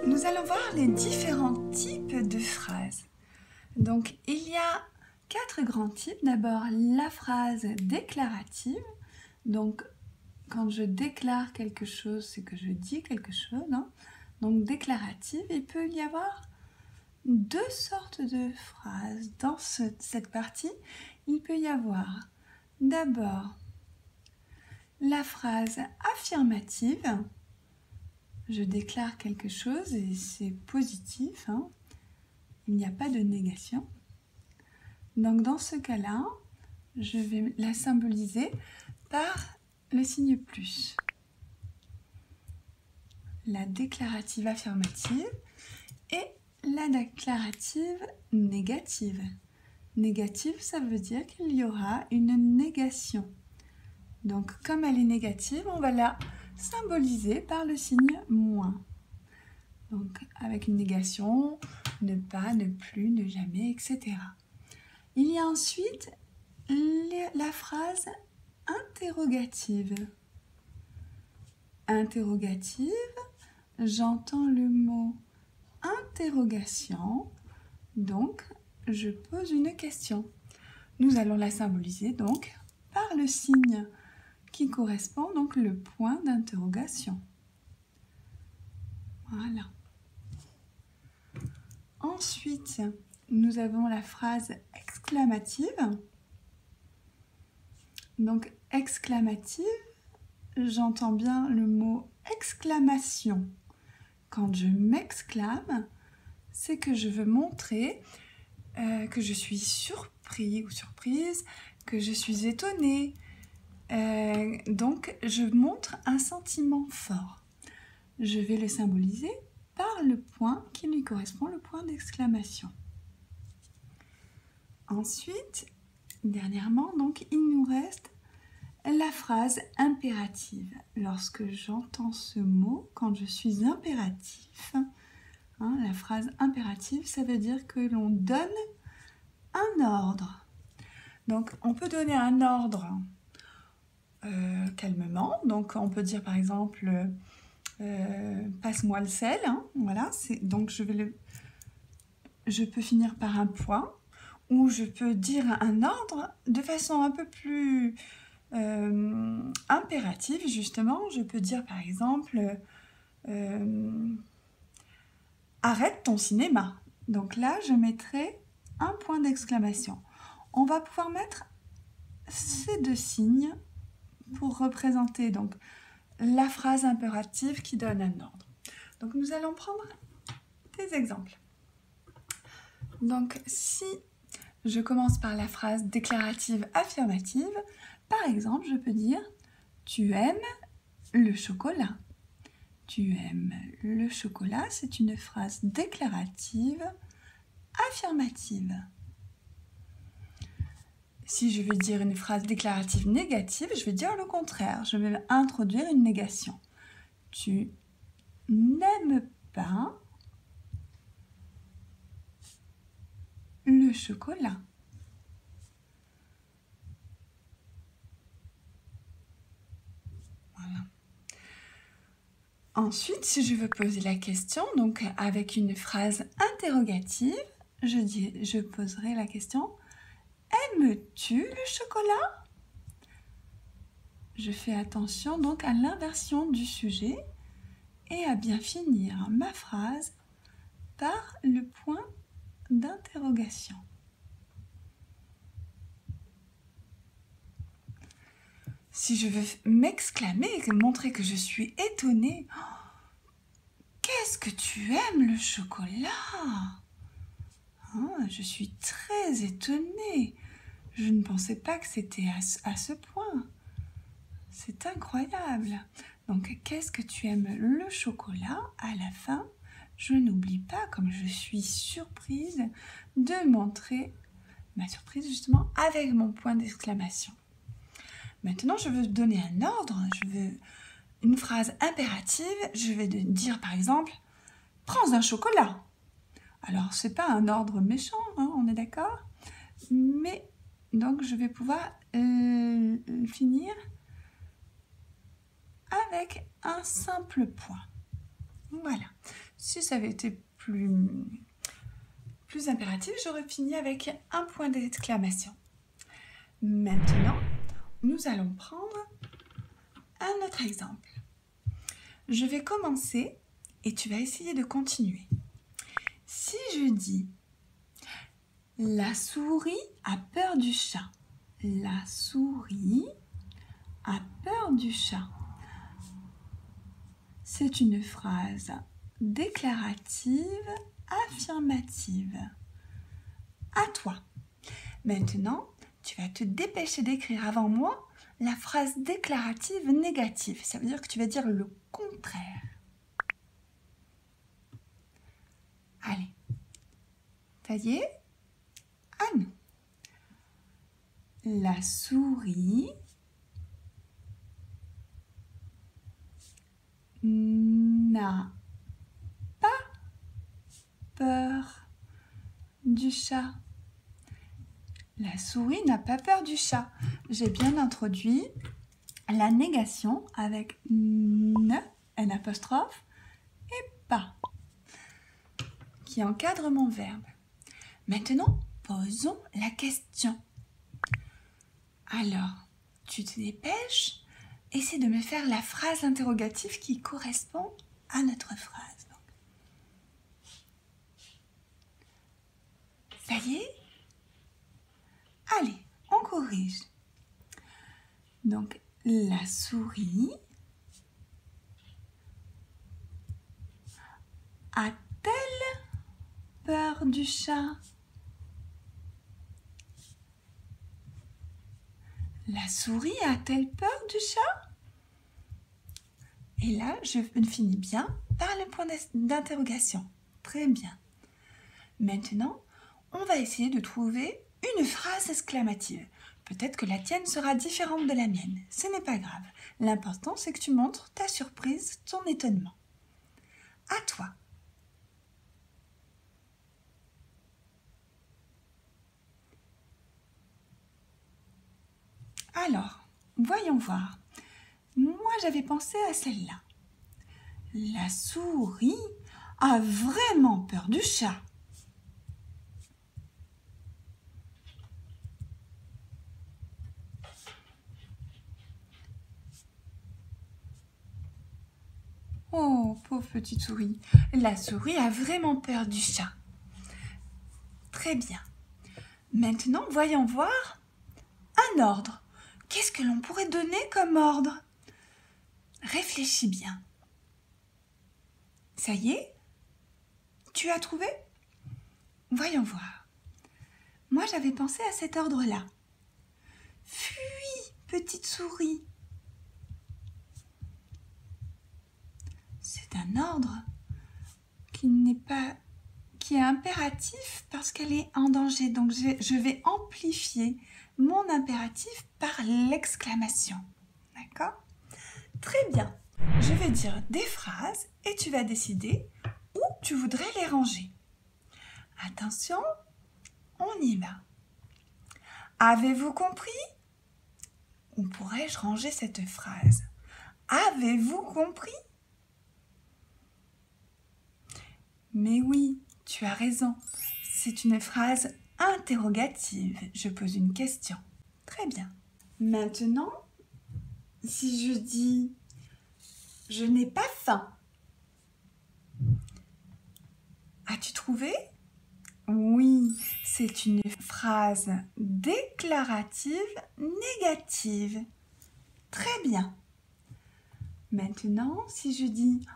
Nous allons voir les différents types de phrases. Donc, il y a 4 grands types. D'abord, la phrase déclarative. Donc, quand je déclare quelque chose, c'est que je dis quelque chose. Donc, déclarative, il peut y avoir 2 sortes de phrases. Dans cette partie, il peut y avoir d'abord la phrase affirmative. Je déclare quelque chose et c'est positif, il n'y a pas de négation. Donc dans ce cas-là, je vais la symboliser par le signe plus. La déclarative affirmative et la déclarative négative. Négative, ça veut dire qu'il y aura une négation. Donc comme elle est négative, on va la symboliser par le signe moins. Donc avec une négation, ne pas, ne plus, ne jamais, etc. Il y a ensuite la phrase interrogative. Interrogative, j'entends le mot interrogation, donc je pose une question. Nous allons la symboliser donc par le signe qui correspond donc le point d'interrogation. Voilà. Ensuite, nous avons la phrase exclamative. Donc, exclamative, j'entends bien le mot exclamation. Quand je m'exclame, c'est que je veux montrer que je suis surpris ou surprise, que je suis étonnée. Donc, je montre un sentiment fort. Je vais le symboliser par le point qui lui correspond, le point d'exclamation. Ensuite, dernièrement, donc, il nous reste la phrase impérative. Lorsque j'entends ce mot, quand je suis impératif, la phrase impérative, ça veut dire que l'on donne un ordre. Donc, on peut donner un ordre calmement. Donc, on peut dire par exemple passe-moi le sel. Voilà. Donc, je peux finir par un point ou je peux dire un ordre de façon un peu plus impérative. Justement, je peux dire par exemple arrête ton cinéma. Donc là, je mettrai un point d'exclamation. On va pouvoir mettre ces 2 signes pour représenter donc la phrase impérative qui donne un ordre. Donc nous allons prendre des exemples. Donc si je commence par la phrase déclarative affirmative, par exemple, je peux dire « Tu aimes le chocolat ». Tu aimes le chocolat, c'est une phrase déclarative affirmative. Si je veux dire une phrase déclarative négative, je vais dire le contraire. Je vais introduire une négation. Tu n'aimes pas le chocolat. Voilà. Ensuite, si je veux poser la question, donc avec une phrase interrogative, je poserai la question « Aimes-tu le chocolat ?» Je fais attention donc à l'inversion du sujet et à bien finir ma phrase par le point d'interrogation. Si je veux m'exclamer et montrer que je suis étonnée, « Qu'est-ce que tu aimes le chocolat ?» Je suis très étonnée. Je ne pensais pas que c'était à ce point. C'est incroyable. Donc, qu'est-ce que tu aimes le chocolat? À la fin, je n'oublie pas, comme je suis surprise, de montrer ma surprise justement avec mon point d'exclamation. Maintenant, je veux donner un ordre. Je veux une phrase impérative. Je vais dire par exemple « Prends un chocolat ». Alors, ce n'est pas un ordre méchant, on est d'accord? Mais donc, je vais pouvoir finir avec un simple point. Voilà. Si ça avait été plus impératif, j'aurais fini avec un point d'exclamation. Maintenant, nous allons prendre un autre exemple. Je vais commencer et tu vas essayer de continuer. Si je dis « La souris a peur du chat ». La souris a peur du chat. C'est une phrase déclarative, affirmative. À toi. Maintenant, tu vas te dépêcher d'écrire avant moi la phrase déclarative négative. Ça veut dire que tu vas dire le contraire. Allez, ça y est, à nous. La souris n'a pas peur du chat. La souris n'a pas peur du chat. J'ai bien introduit la négation avec ne, n apostrophe, et pas, qui encadre mon verbe. Maintenant, posons la question. Alors, tu te dépêches, essaie de me faire la phrase interrogative qui correspond à notre phrase. Ça y est? Allez, on corrige. Donc, la souris a-t-elle peur du chat? La souris a-t-elle peur du chat? Et là, je finis bien par le point d'interrogation. Très bien. Maintenant, on va essayer de trouver une phrase exclamative. Peut-être que la tienne sera différente de la mienne. Ce n'est pas grave. L'important, c'est que tu montres ta surprise, ton étonnement. À toi. Alors, voyons voir. Moi, j'avais pensé à celle-là. La souris a vraiment peur du chat. Oh, pauvre petite souris. La souris a vraiment peur du chat. Très bien. Maintenant, voyons voir un ordre. Qu'est-ce que l'on pourrait donner comme ordre? Réfléchis bien. Ça y est? Tu as trouvé? Voyons voir. Moi, j'avais pensé à cet ordre-là. Fuis, petite souris. C'est un ordre qui est impératif parce qu'elle est en danger. Donc, je vais amplifier mon impératif par l'exclamation. D'accord? Très bien. Je vais dire des phrases et tu vas décider où tu voudrais les ranger. Attention, on y va. Avez-vous compris? Où pourrais-je ranger cette phrase? Avez-vous compris? Mais oui, tu as raison. C'est une phrase interrogative. Je pose une question. Très bien. Maintenant, si je dis « Je n'ai pas faim », as-tu trouvé? Oui, c'est une phrase déclarative négative. Très bien. Maintenant, si je dis «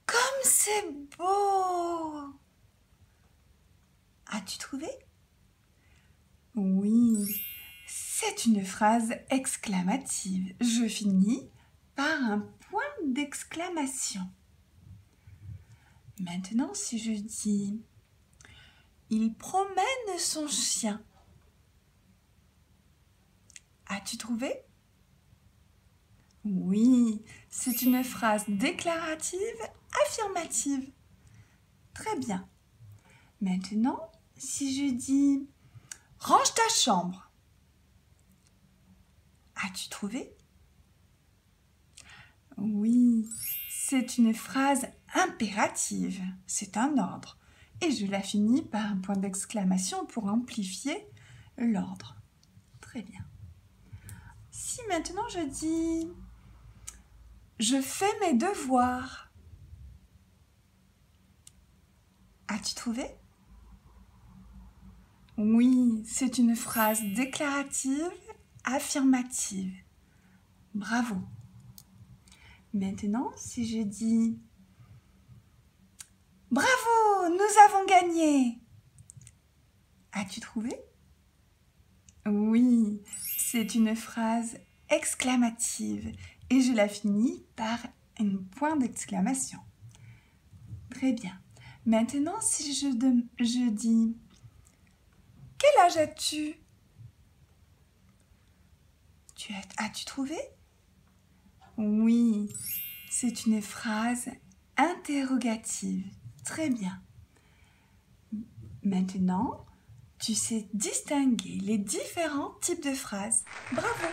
Comme c'est beau », as-tu trouvé? Oui, c'est une phrase exclamative. Je finis par un point d'exclamation. Maintenant, si je dis « Il promène son chien », as-tu trouvé? Oui, c'est une phrase déclarative affirmative. Très bien. Maintenant, si je dis « Range ta chambre », as-tu trouvé? Oui, c'est une phrase impérative, c'est un ordre. Et je la finis par un point d'exclamation pour amplifier l'ordre. Très bien. Si maintenant je dis « Je fais mes devoirs », as-tu trouvé? Oui, c'est une phrase déclarative, affirmative. Bravo. Maintenant, si je dis « Bravo, nous avons gagné », as-tu trouvé? Oui, c'est une phrase exclamative et je la finis par un point d'exclamation. Très bien. Maintenant, si je dis « Quel âge as-tu » as-tu trouvé? Oui, c'est une phrase interrogative. Très bien. Maintenant, tu sais distinguer les différents types de phrases. Bravo!